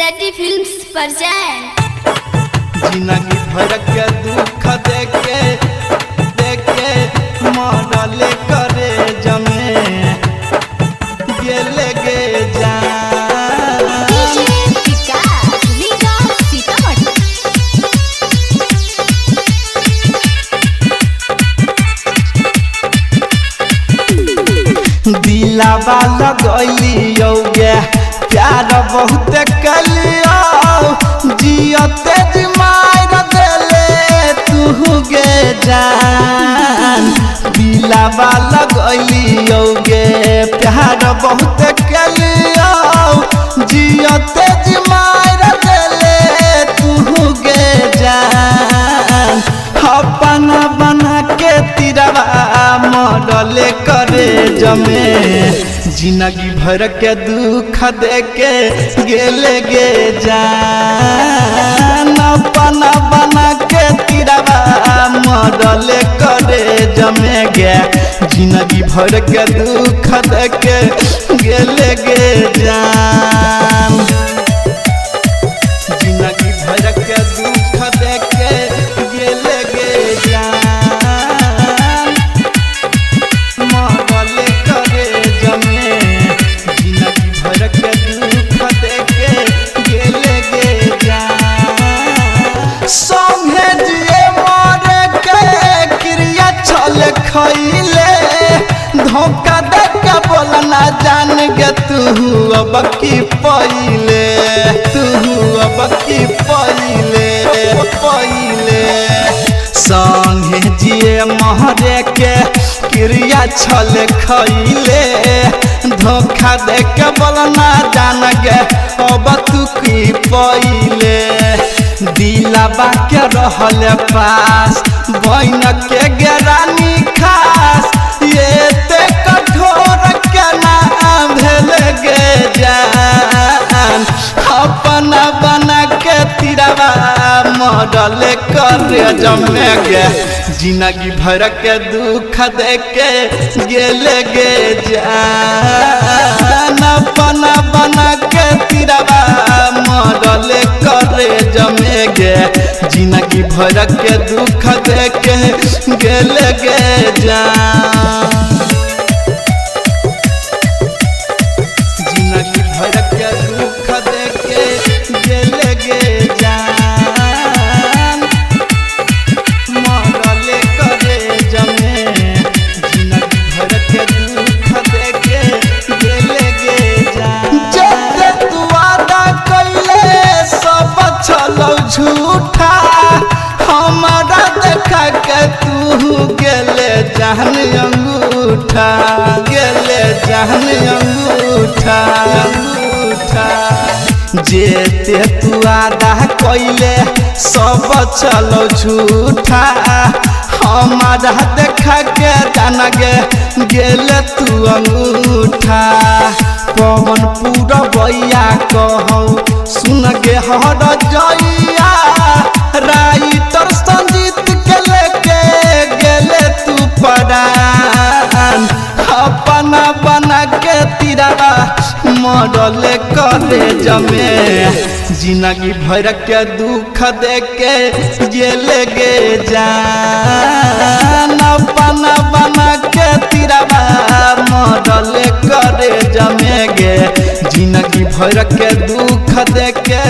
सेटी films present जिंदगी भर के दुख देखे मरले करे जमे गेले गे जान डीजे विकास लीगा सीतामढ़ी दिलावा लगैलियो गे प्यार बहुत कलियो जियते जी मार देले तू गे जान दिलावा लगैलियो गे प्यार बहुत कलियो जियते जी मार देले तू गे जान अपन बना के तिरवा मरले करे जमे जिंदगी भर के दुख देके गेले गे जान अपन बना के तिरवा मरले करे जमे गे जिंदगी भर के दुख देके गेले गे जान जिंदगी भर के दुख देके गेले गे जान मरले करे जमे जिंदगी भर के दुख देके गेले गे जान संगे जिए मरे के क्रिया छल खैले धोखा दे के बोलना जान गे तू अब की पहिले तू अब की पहिले संगे जिए महरे के क्रिया छल खैले धोखा दे के बोलना जान गे अब तू की पहिले दिलावा के रहल पास बहन के गेरानी खास ये ते कठोर के ना भेल गे जान अपना बना के तिरवा मरले करे जमे गे जिंदगी भर के दुख देके गेले गे जान अपना बना के तिरवा मरले करे जमे गे जिंदगी भर के दुख देके गेले गे जान जिंदगी भर के दुख देके गेले गे जान मरले करे जमे जिंदगी भर के दुख देके गेले गे जान जते तू वादा कइले सब छलो झूठा हमारा देखा के तू गेले जान अंगूठा गेले जान अंगूठा जेते तू आदा कइले सब चलो झूठा हमारा देखा के जाना गे गेले तू अंगूठा पवन पूरा बैया कहौ सुन गे हर जइया राइटर संजीत के लेके गेले तू परान अपना बना के तिरवा मरले करे जमे जिंदगी भर के दुख देके गेले गे जान अपना बना के तिरवा मरले करे जमे गे जिंदगी भर के दुख देके